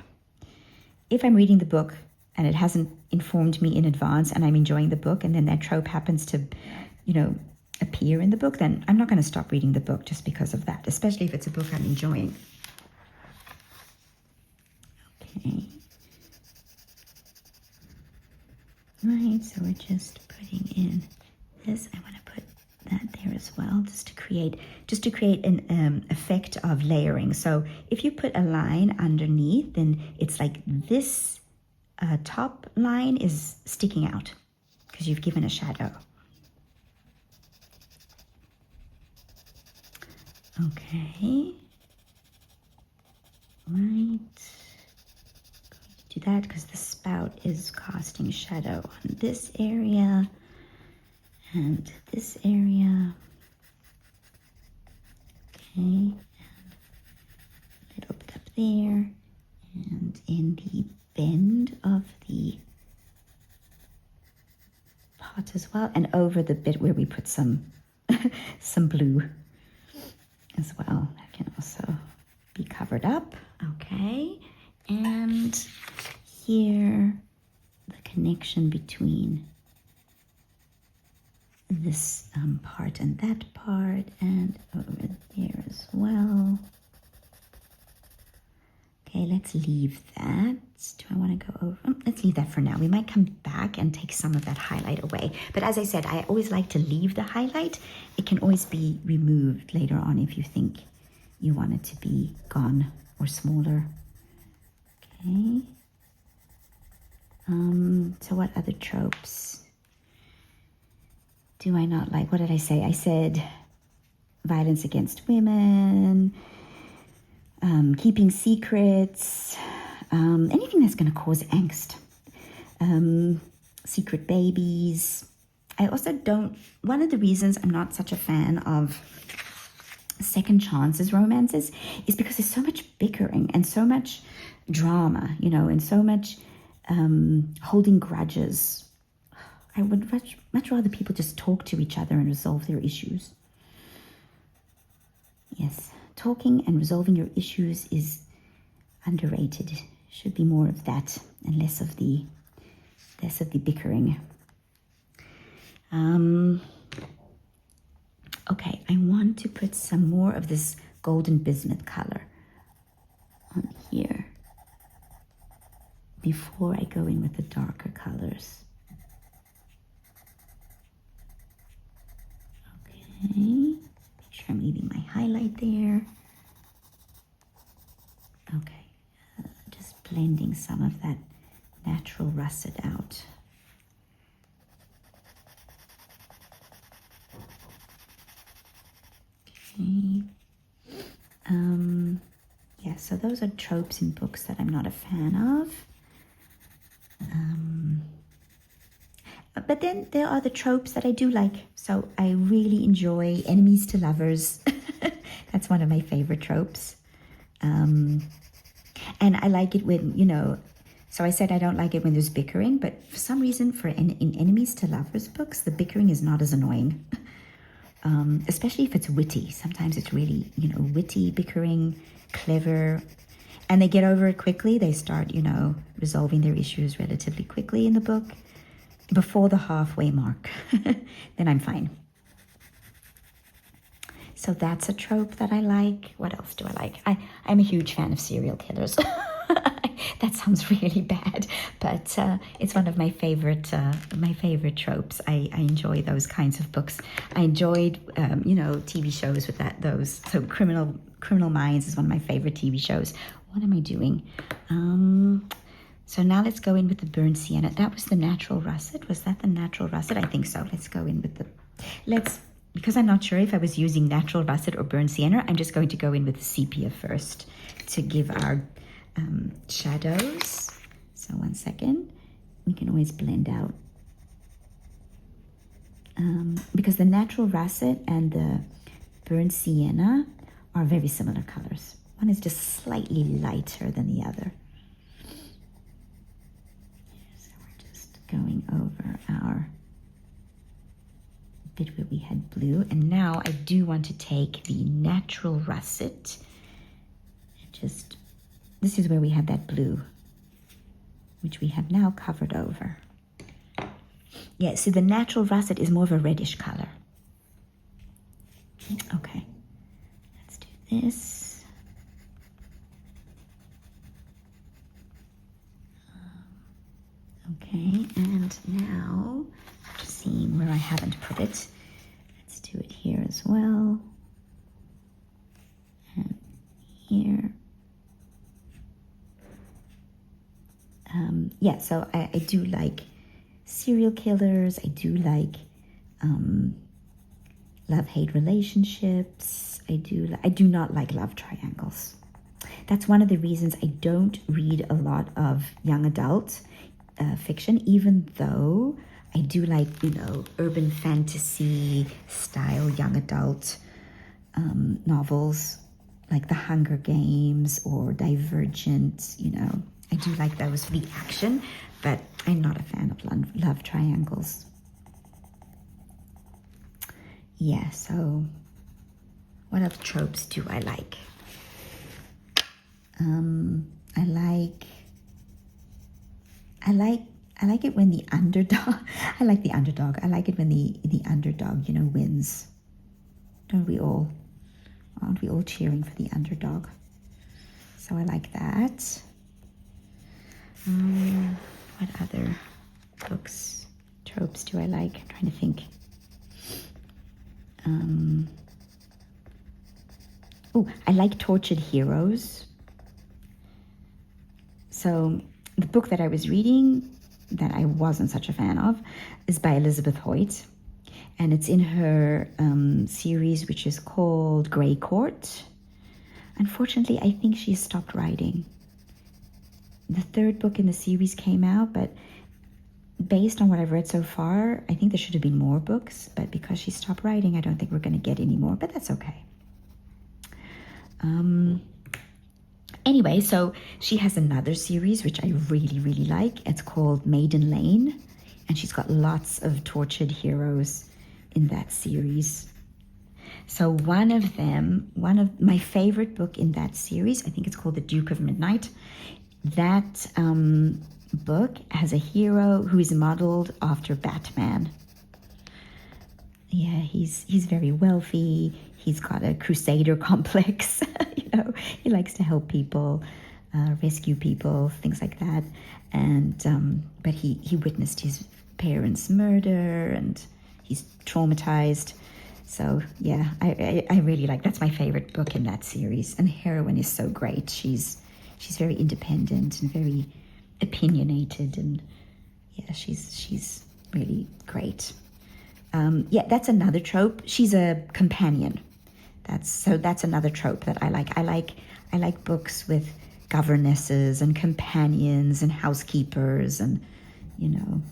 S2: If I'm reading the book and it hasn't informed me in advance and I'm enjoying the book and then that trope happens to, appear in the book, then I'm not going to stop reading the book just because of that, especially if it's a book I'm enjoying. Okay. Right, so we're just putting in this. I want to put that there as well, just to create an effect of layering. So if you put a line underneath, then it's like this top line is sticking out because you've given a shadow. Okay. Right. Do that because the spout is casting shadow on this area and this area. Okay, and a little bit up there, and in the bend of the pot as well, and over the bit where we put some some blue as well. That can also be covered up. Okay, and here the connection between this part and that part, and over there as well. Okay, let's leave that. Do I want to go over? Let's leave that for now. We might come back and take some of that highlight away. But as I said, I always like to leave the highlight. It can always be removed later on if you think you want it to be gone or smaller. Okay. So what other tropes do I not like? What did I say? I said violence against women, keeping secrets, anything that's going to cause angst, secret babies. I also one of the reasons I'm not such a fan of second chances romances is because there's so much bickering and so much drama, and so much holding grudges. I would much rather people just talk to each other and resolve their issues. Yes, talking and resolving your issues is underrated. Should be more of that and less of the bickering. Okay, I want to put some more of this golden bismuth color on here before I go in with the darker colors. Okay, make sure I'm leaving my highlight there. Okay, just blending some of that natural russet out. So those are tropes in books that I'm not a fan of. But then there are the tropes that I do like. So I really enjoy enemies to lovers. That's one of my favorite tropes. And I like it when, so I said I don't like it when there's bickering, but for some reason in enemies to lovers books, the bickering is not as annoying. Especially if it's witty. Sometimes it's really, witty bickering, clever, and they get over it quickly. They start, resolving their issues relatively quickly in the book before the halfway mark. Then I'm fine. So that's a trope that I like. What else do I like? I'm a huge fan of serial killers. That sounds really bad, but it's one of my favorite tropes. I enjoy those kinds of books. I enjoyed TV shows with those. So Criminal Minds is one of my favorite TV shows. What am I doing? So now let's go in with the burnt sienna. That was the natural russet. Was that the natural russet? I think so. Let's go in with because I'm not sure if I was using natural russet or burnt sienna, I'm just going to go in with the sepia first to give our shadows. So 1 second. We can always blend out. Because the natural russet and the burnt sienna are very similar colors. One is just slightly lighter than the other. So we're just going over our bit where we had blue, and now I do want to take the natural russet and this is where we have that blue, which we have now covered over. Yeah, so the natural russet is more of a reddish color. Okay, let's do this. Okay, and now just seeing where I haven't put it. Let's do it here as well. And here. Yeah, so I do like serial killers. I do like love-hate relationships. I do not like love triangles. That's one of the reasons I don't read a lot of young adult fiction, even though I do like, urban fantasy style young adult novels like The Hunger Games or Divergent, I do like those for the action, but I'm not a fan of love triangles. Yeah, so what other tropes do I like? I like it when the underdog, I like the underdog. I like it when the underdog, wins. Don't we all? Aren't we all cheering for the underdog? So I like that. What other tropes do I like? I'm trying to think. I like tortured heroes. So the book that I was reading that I wasn't such a fan of is by Elizabeth Hoyt. And it's in her series, which is called Grey Court. Unfortunately, I think she stopped writing. The third book in the series came out, but based on what I've read so far, I think there should have been more books, but because she stopped writing, I don't think we're going to get any more, but that's okay. Anyway, so she has another series, which I really, really like. It's called Maiden Lane, and she's got lots of tortured heroes in that series. So one of my favorite book in that series, I think it's called The Duke of Midnight. That book has a hero who is modeled after Batman. Yeah, he's very wealthy. He's got a crusader complex. He likes to help people, rescue people, things like that. And but he witnessed his parents' murder, and he's traumatized. So yeah, I really like. That's my favorite book in that series. And the heroine is so great. She's very independent and very opinionated, and yeah, she's really great. Yeah, that's another trope. She's a companion. That's another trope that I like. I like books with governesses and companions and housekeepers and, you know,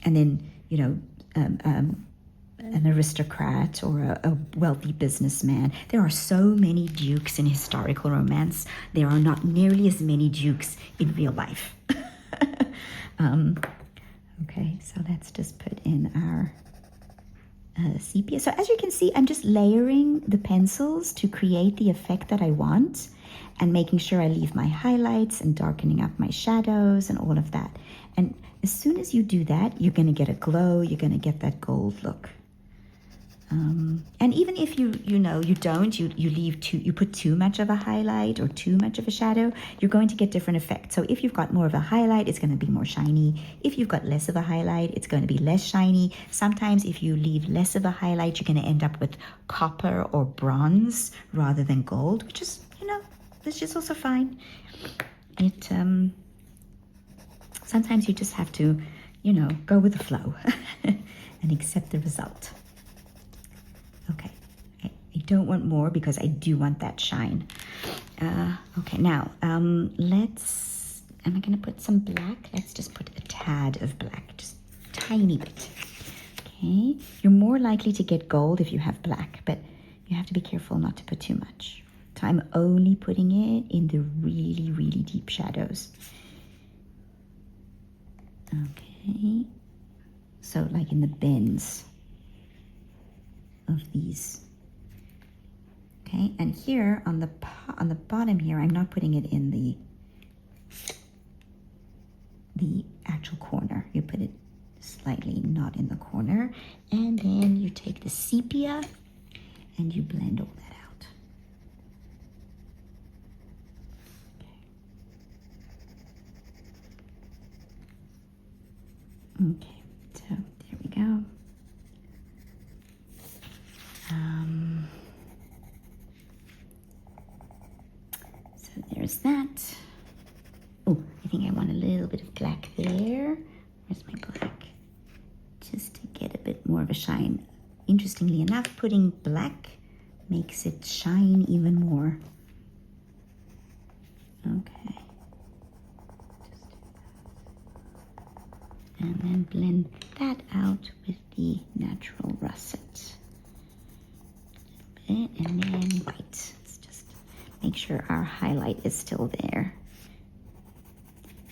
S2: and then, you know, an aristocrat or a wealthy businessman. There are so many dukes in historical romance. There are not nearly as many dukes in real life. Okay, so let's just put in our sepia. So as you can see, I'm just layering the pencils to create the effect that I want and making sure I leave my highlights and darkening up my shadows and all of that. And as soon as you do that, you're going to get a glow, you're going to get that gold look. And even if you put too much of a highlight or too much of a shadow, you're going to get different effects. So if you've got more of a highlight, it's going to be more shiny. If you've got less of a highlight, it's going to be less shiny. Sometimes if you leave less of a highlight, you're going to end up with copper or bronze rather than gold, which is, it's just also fine. Sometimes you just have to, go with the flow and accept the result. Okay, I don't want more because I do want that shine. Okay, now am I gonna put some black? Let's just put a tad of black, just a tiny bit. Okay, you're more likely to get gold if you have black, but you have to be careful not to put too much. So I'm only putting it in the really, really deep shadows. Okay, so like in the bends of these. Okay, and here on the bottom here, I'm not putting it in the actual corner. You put it slightly not in the corner, and then you take the sepia and you blend all that out. Okay, so there we go. So there's that. Oh, I think I want a little bit of black there. Where's my black? Just to get a bit more of a shine. Interestingly enough, putting black makes it shine even more. Okay. And then blend that out with the natural russet. A little bit, and then white. Let's just make sure our highlight is still there.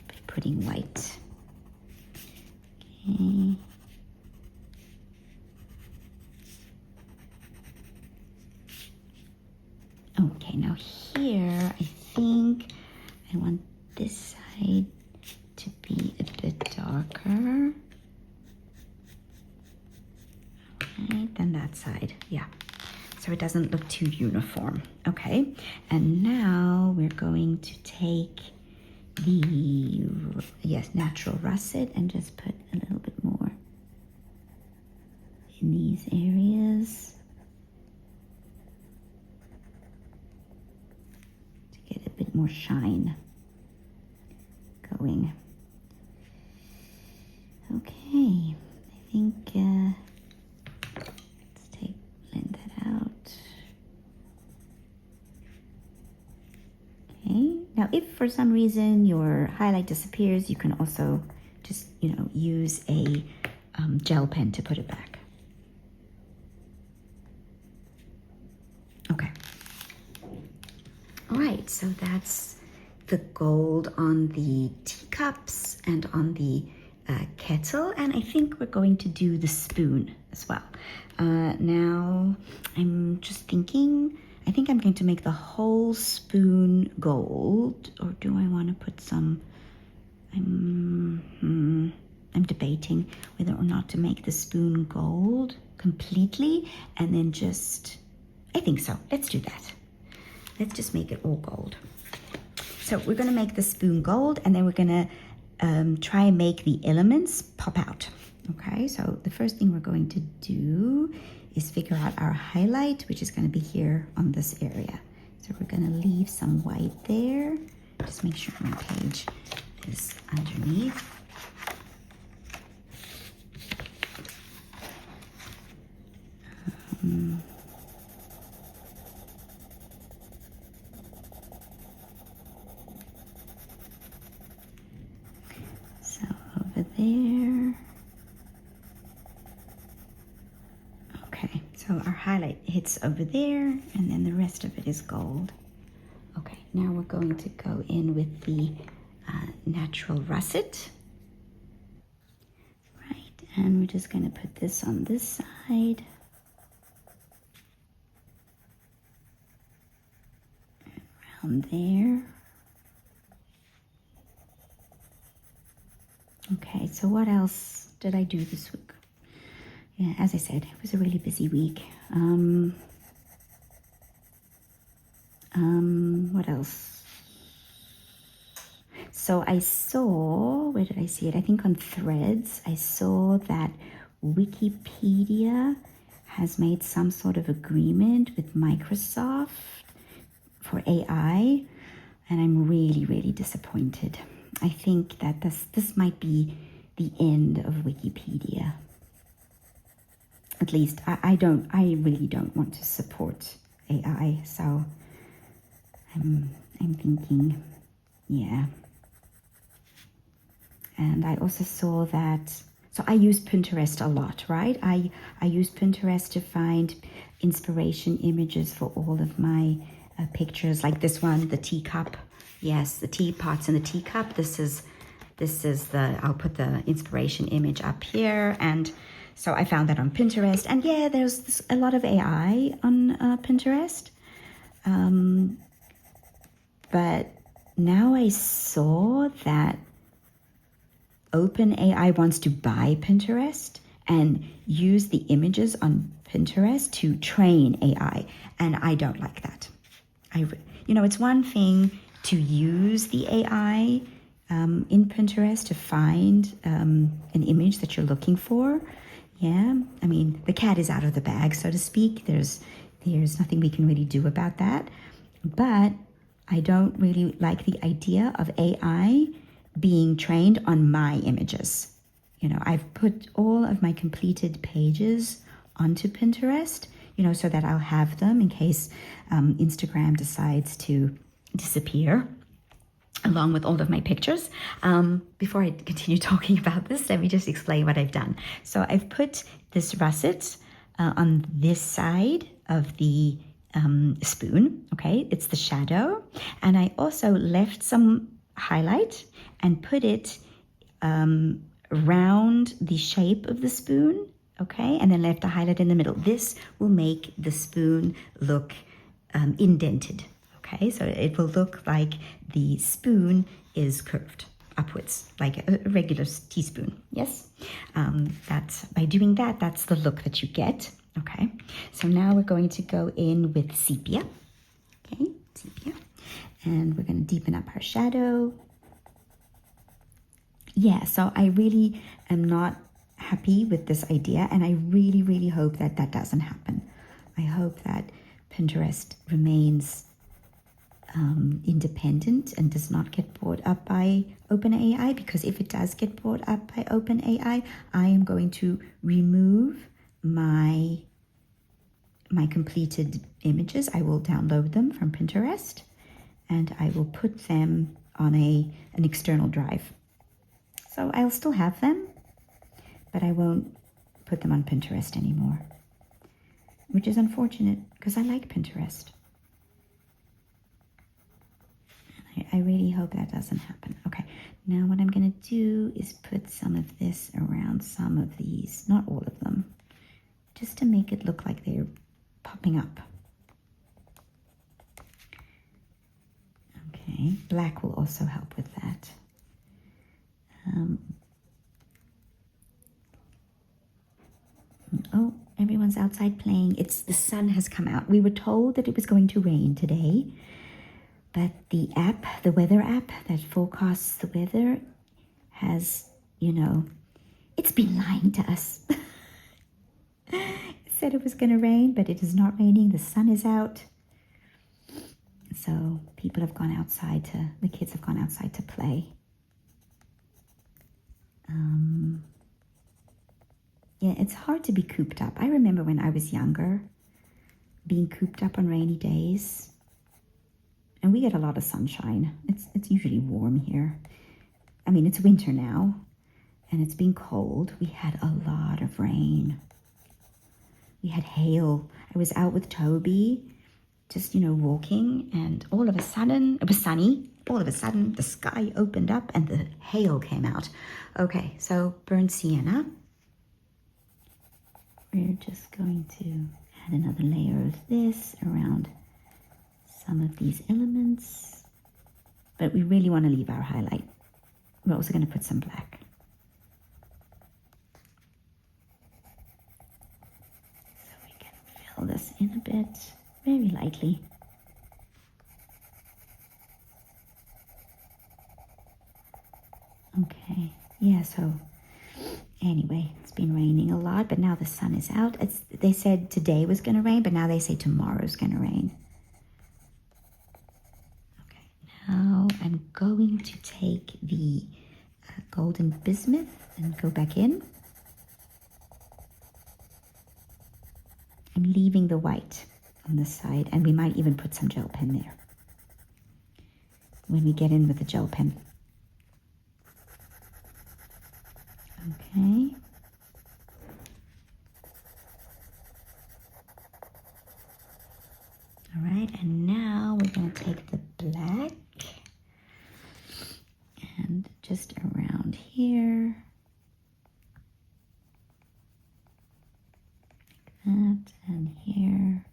S2: By putting white. Okay. Okay, now here I think I want this side to be a bit darker. Okay, then that side, yeah. So it doesn't look too uniform. Okay, and now we're going to take the, natural russet and just put a little bit more in these areas to get a bit more shine going. Okay, I think let's blend that out. Okay, now if for some reason your highlight disappears, you can also just, use a gel pen to put it back. Okay. All right, so that's the gold on the teacups and on the kettle, and I think we're going to do the spoon as well. Now I'm just thinking, I think I'm going to make the whole spoon gold, or do I want to put some, I'm debating whether or not to make the spoon gold completely and then I think so, let's do that. Let's just make it all gold. So we're going to make the spoon gold, and then we're going to try and make the elements pop out. Okay, so the first thing we're going to do is figure out our highlight, which is going to be here on this area. So we're going to leave some white there. Just make sure my page is underneath. So our highlight hits over there, and then the rest of it is gold. Okay, now we're going to go in with the natural russet. Right, and we're just going to put this on this side. Around there. Okay, so what else did I do this week? Yeah, as I said, it was a really busy week. What else? So I saw, where did I see it? I think on Threads, I saw that Wikipedia has made some sort of agreement with Microsoft for AI, and I'm really, really disappointed. I think that this might be the end of Wikipedia. At least I really don't want to support AI, so I'm thinking, yeah. And I also saw that, so I use Pinterest a lot, right? I use Pinterest to find inspiration images for all of my pictures, like this one, the teacup. Yes, the teapots and the teacup. This is the, I'll put the inspiration image up here. And so I found that on Pinterest. And yeah, there's a lot of AI on Pinterest. But now I saw that OpenAI wants to buy Pinterest and use the images on Pinterest to train AI. And I don't like that. It's one thing to use the AI in Pinterest to find an image that you're looking for. Yeah, I mean, the cat is out of the bag, so to speak. There's nothing we can really do about that. But I don't really like the idea of AI being trained on my images. I've put all of my completed pages onto Pinterest, so that I'll have them in case Instagram decides to disappear along with all of my pictures. Before I continue talking about this, let me just explain what I've done. So I've put this russet on this side of the spoon, okay? It's the shadow. And I also left some highlight and put it around the shape of the spoon, okay? And then left a highlight in the middle. This will make the spoon look indented, okay? So it will look like the spoon is curved upwards, like a regular teaspoon, yes? That's by doing that, that's the look that you get, okay? So now we're going to go in with sepia, okay? Sepia. And we're going to deepen up our shadow. Yeah, so I really am not happy with this idea, and I really, really hope that that doesn't happen. I hope that Pinterest remains independent and does not get bought up by OpenAI, because if it does get bought up by OpenAI, I am going to remove my completed images. I will download them from Pinterest and I will put them on an external drive. So I'll still have them, but I won't put them on Pinterest anymore, which is unfortunate because I like Pinterest. I really hope that doesn't happen. Okay, now what I'm going to do is put some of this around some of these, not all of them, just to make it look like they're popping up. Okay, black will also help with that. Oh, everyone's outside playing. The sun has come out. We were told that it was going to rain today, but the weather app that forecasts the weather has, it's been lying to us. It said it was going to rain, but it is not raining. The sun is out. So people have gone outside the kids have gone outside to play. Yeah, it's hard to be cooped up. I remember when I was younger, being cooped up on rainy days. And we get a lot of sunshine. It's usually warm here. I mean, it's winter now, and it's been cold. We had a lot of rain. We had hail. I was out with Toby, just, walking, and all of a sudden, it was sunny. All of a sudden, the sky opened up and the hail came out. Okay, so burnt sienna. We're just going to add another layer of this around some of these elements. But we really want to leave our highlight. We're also going to put some black. So we can fill this in a bit, very lightly. Okay, yeah, so anyway, it's been raining a lot, but now the sun is out. They said today was going to rain, but now they say tomorrow's going to rain. Okay, now I'm going to take the golden bismuth and go back in. I'm leaving the white on the side, and we might even put some gel pen there when we get in with the gel pen. Okay. All right, and now we're going to take the black and just around here, like that, and here,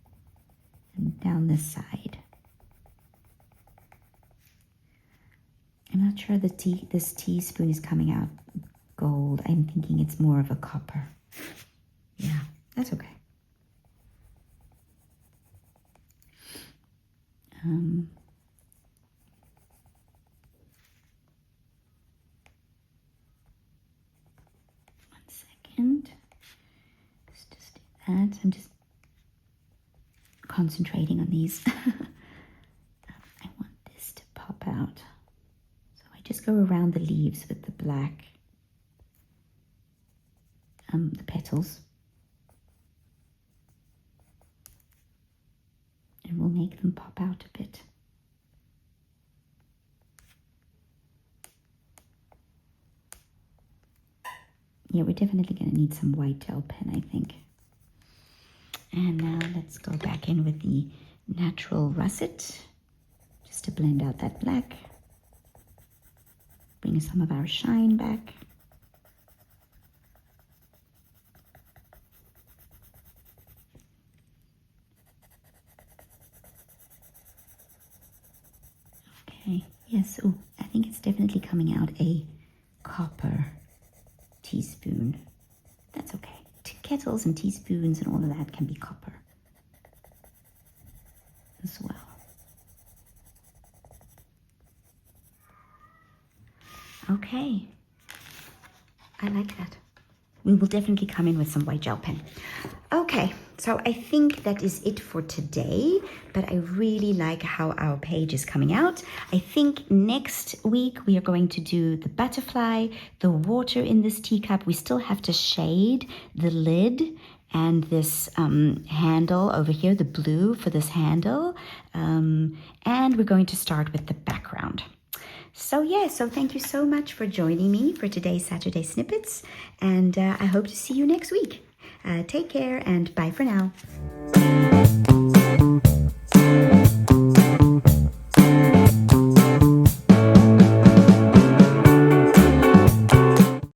S2: and down this side. I'm not sure this teaspoon is coming out gold. I'm thinking it's more of a copper. Yeah, that's okay. One second. Let's just do that. I'm just concentrating on these. I want this to pop out. So I just go around the leaves with the black. The petals, and we'll make them pop out a bit. Yeah, we're definitely going to need some white gel pen, I think. And now let's go back in with the natural russet, just to blend out that black, bring some of our shine back. Okay, yes, oh, I think it's definitely coming out a copper teaspoon. That's okay. Kettles and teaspoons and all of that can be copper as well. Okay, I like that. We will definitely come in with some white gel pen. Okay, so I think that is it for today, but I really like how our page is coming out. I think next week we are going to do the butterfly, the water in this teacup. We still have to shade the lid and this handle over here, the blue for this handle. And we're going to start with the background. So yeah, so thank you so much for joining me for today's Saturday Snippets, and I hope to see you next week. Take care and bye for now.